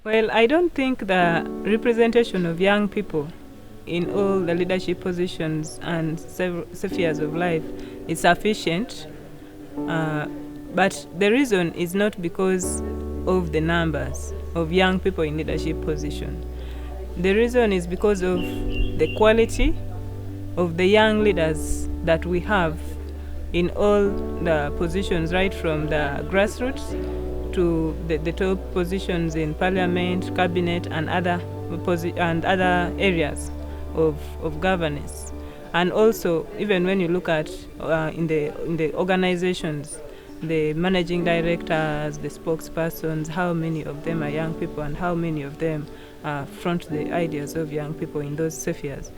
Well, I don't think the representation of young people in all the leadership positions and spheres of life is sufficient. But the reason is not because of the numbers of young people in leadership position. The reason is because of the quality of the young leaders that we have in all the positions, right from the grassroots to the top positions in parliament, cabinet, and other areas of governance. And also, even when you look at in the organizations, the managing directors, the spokespersons, how many of them are young people and how many of them front the ideas of young people in those spheres.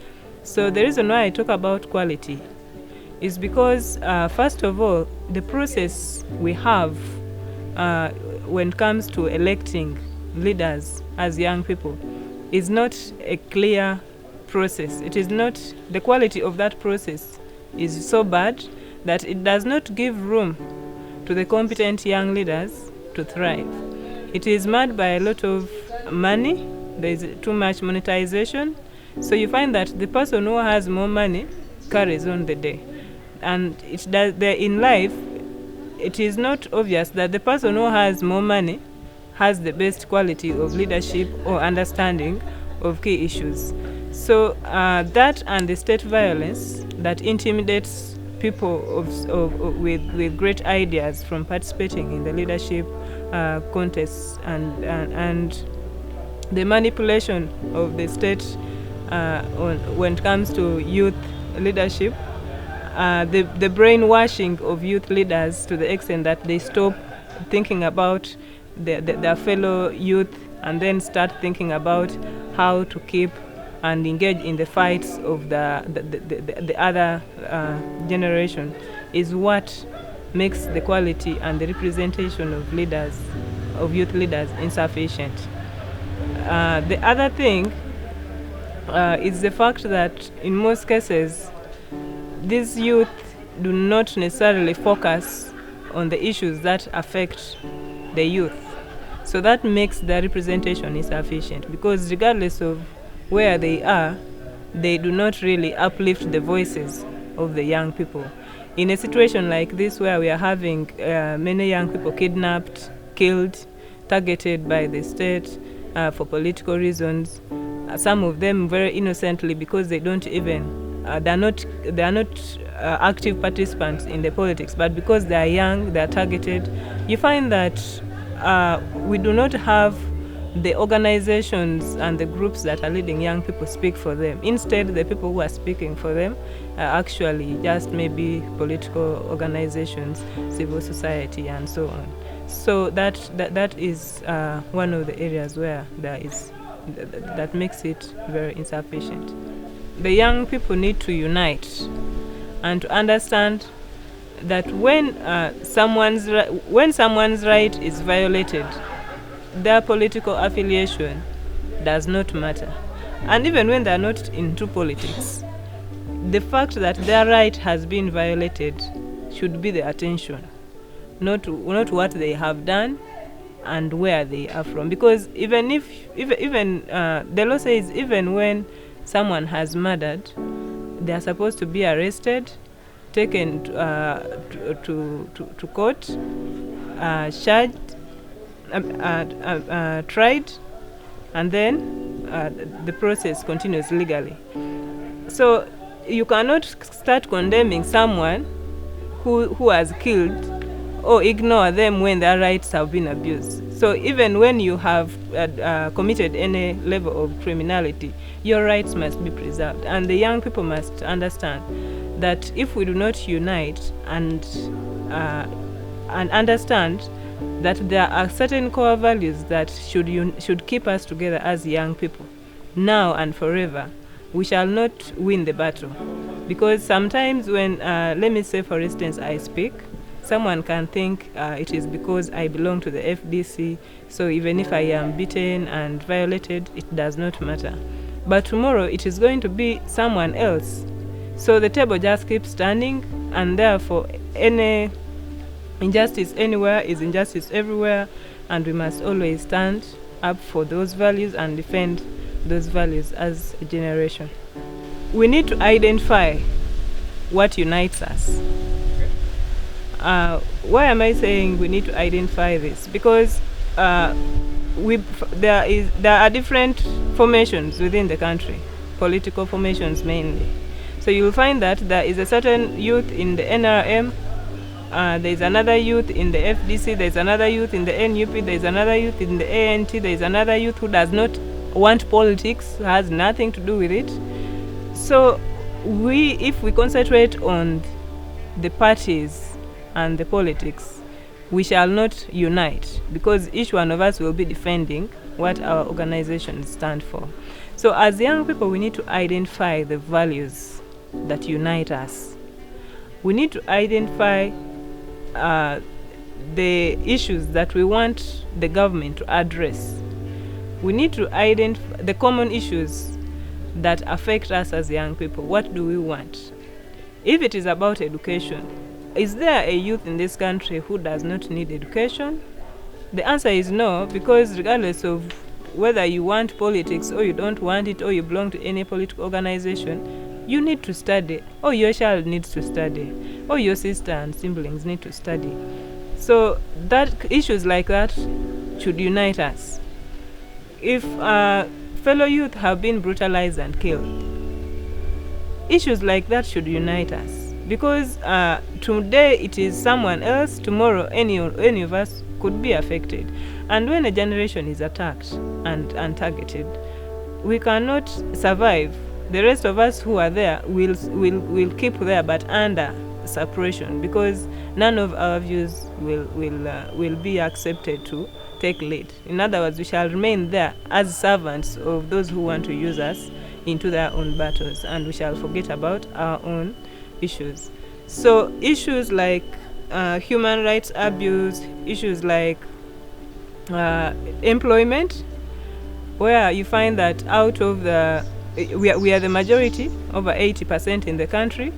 So the reason why I talk about quality is because, first of all, the process we have when it comes to electing leaders as young people is not a clear process. It is not, the quality of that process is so bad that it does not give room to the competent young leaders to thrive. It is marred by a lot of money. There is too much monetization. So you find that the person who has more money carries on the day. And it does, in life, it is not obvious that the person who has more money has the best quality of leadership or understanding of key issues. So that and the state violence that intimidates people with great ideas from participating in the leadership contests, and the manipulation of the state when it comes to youth leadership, the brainwashing of youth leaders to the extent that they stop thinking about their fellow youth and then start thinking about how to keep and engage in the fights of the other generation is what makes the quality and the representation of leaders, of youth leaders, insufficient. The other thing is the fact that in most cases, these youth do not necessarily focus on the issues that affect the youth. So that makes the representation insufficient, because regardless of where they are, they do not really uplift the voices of the young people. In a situation like this, where we are having many young people kidnapped, killed, targeted by the state for political reasons, some of them very innocently, because they don't even, they are not active participants in the politics, but because they are young, they are targeted. You find that we do not have the organizations and the groups that are leading young people speak for them. Instead, the people who are speaking for them are actually just maybe political organizations, civil society, and so on. So that is one of the areas where there is that makes it very insufficient. The young people need to unite and to understand that when someone's right is violated, their political affiliation does not matter. And even when they are not into politics, the fact that their right has been violated should be the attention, not what they have done and where they are from. Because even the law says, even when someone has murdered, they are supposed to be arrested, taken to court, charged, tried, and then the process continues legally. So you cannot start condemning someone who has killed or ignore them when their rights have been abused. So even when you have committed any level of criminality, your rights must be preserved. And the young people must understand that if we do not unite and understand that there are certain core values that should keep us together as young people, now and forever, we shall not win the battle. Because sometimes when, let me say for instance, I speak, someone can think it is because I belong to the FDC, so even if I am beaten and violated, it does not matter. But tomorrow it is going to be someone else. So the table just keeps turning, and therefore any injustice anywhere is injustice everywhere, and we must always stand up for those values and defend those values as a generation. We need to identify what unites us. Why am I saying we need to identify this? Because there are different formations within the country, political formations mainly. So you'll find that there is a certain youth in the NRM, there's another youth in the FDC, there's another youth in the NUP, there's another youth in the ANT, there's another youth who does not want politics, has nothing to do with it. So if we concentrate on the parties and the politics, we shall not unite, because each one of us will be defending what our organizations stand for. So as young people, we need to identify the values that unite us. We need to identify the issues that we want the government to address. We need to identify the common issues that affect us as young people. What do we want? If it is about education, is there a youth in this country who does not need education? The answer is no, because regardless of whether you want politics or you don't want it, or you belong to any political organization, you need to study, or your child needs to study, or your sister and siblings need to study. So that issues like that should unite us. If fellow youth have been brutalized and killed, issues like that should unite us, because today it is someone else, tomorrow any of us could be affected. And when a generation is attacked and targeted, we cannot survive. The rest of us who are there will keep there, but under suppression, because none of our views will be accepted to take lead. In other words, we shall remain there as servants of those who want to use us into their own battles, and we shall forget about our own issues. So issues like human rights abuse, issues like employment, where you find that out of we are the majority, over 80% in the country,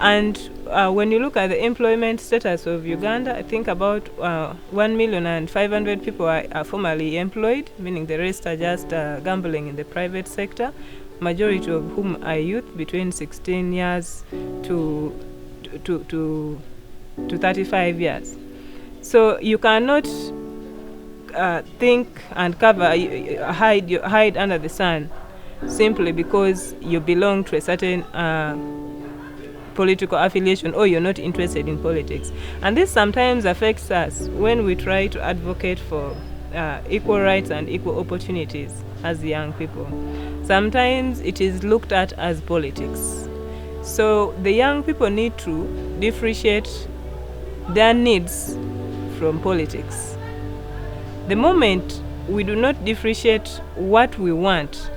and when you look at the employment status of Uganda, I think about 1,500,000 people are formally employed, meaning the rest are just gambling in the private sector, majority of whom are youth between 16 years to 35 years. So you cannot think and hide under the sun simply because you belong to a certain political affiliation, or you're not interested in politics. And this sometimes affects us when we try to advocate for equal rights and equal opportunities as young people. Sometimes it is looked at as politics. So the young people need to differentiate their needs from politics. The moment we do not differentiate what we want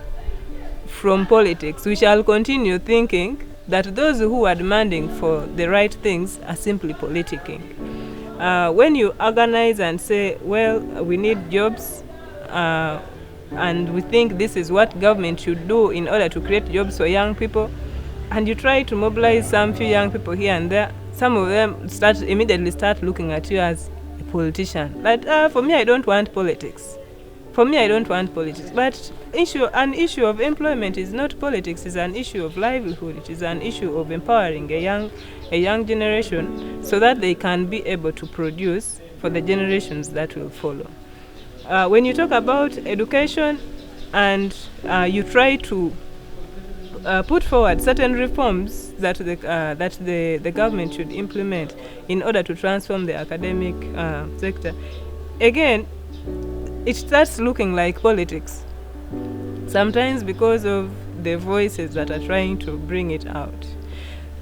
from politics, we shall continue thinking that those who are demanding for the right things are simply politicking. When you organize and say, well, we need jobs, and we think this is what government should do in order to create jobs for young people, and you try to mobilize some few young people here and there, some of them immediately start looking at you as a politician. But for me, I don't want politics. For me, I don't want politics. But an issue of employment is not politics. It's an issue of livelihood. It is an issue of empowering a young generation so that they can be able to produce for the generations that will follow. When you talk about education and you try to put forward certain reforms that the government should implement in order to transform the academic sector, again, it starts looking like politics, sometimes because of the voices that are trying to bring it out.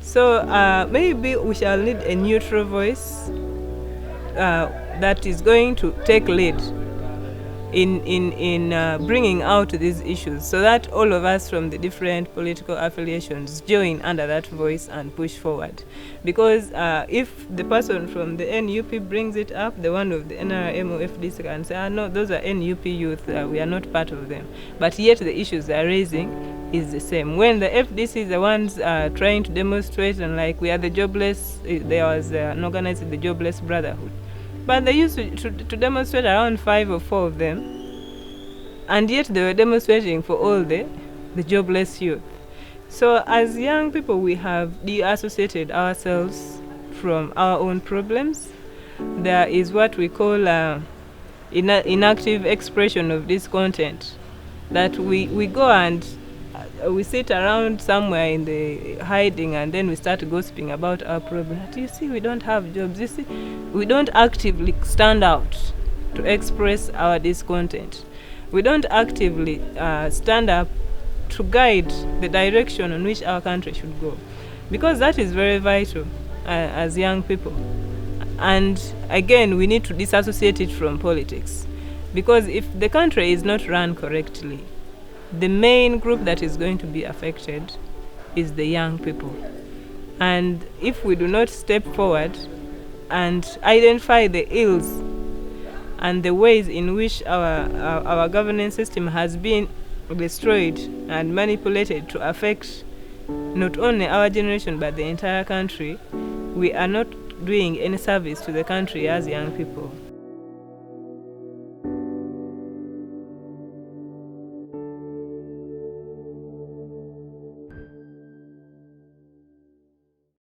So maybe we shall need a neutral voice that is going to take lead in bringing out these issues, so that all of us from the different political affiliations join under that voice and push forward. Because if the person from the NUP brings it up, the one of the NRM or FDC can say, no, those are NUP youth, we are not part of them. But yet the issues they are raising is the same. When the FDC is the ones trying to demonstrate, and like we are the jobless, there was an organized the Jobless Brotherhood. But they used to demonstrate around 5 or 4 of them. and yet they were demonstrating for all the jobless youth. So as young people, we have deassociated ourselves from our own problems. There is what we call inactive expression of this content, that we go and we sit around somewhere in the hiding, and then we start gossiping about our problem. You see, we don't have jobs. You see, we don't actively stand out to express our discontent. We don't actively stand up to guide the direction on which our country should go, because that is very vital as young people. And again, we need to disassociate it from politics, because if the country is not run correctly, the main group that is going to be affected is the young people. And if we do not step forward and identify the ills and the ways in which our governance system has been destroyed and manipulated to affect not only our generation but the entire country, we are not doing any service to the country as young people.